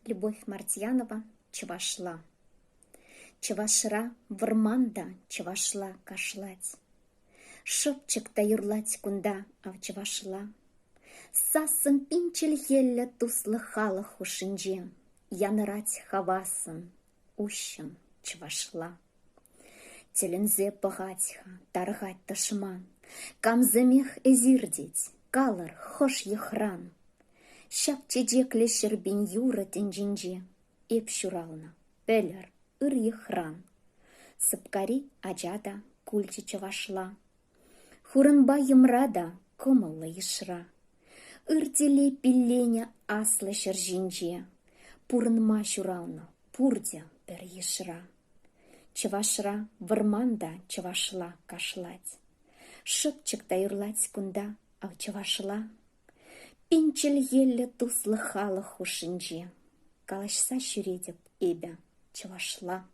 Любовь Мартьянова, Чавашла. Чавашра варманда чавашла кашлать. Шопчик-то юрлать кунда, а в чавашла. Сасын пинчель елля туслыхала хушинже. Янырать хавасын, ущын чавашла. Телензе пагатьха, таргать ташман. Камзамех эзирдеть, калар хош ехран. Шап чеджекле шербин юра тенджинже. Эпшурална, пелер, ыр ехран. Сыпкари аджада кульчи чавашла. Хурынба йымрада комыллы ешра. Ыртеле пилленя аслы шержинже. Пурынма шурална, пурдя пер ешра. Чавашра варманда чавашла кашлать. Шыпчыкта юрлать кунда, а чавашла. Пинчель еле туслыхала хушинже. Калашса шюредеп эбя чавашла.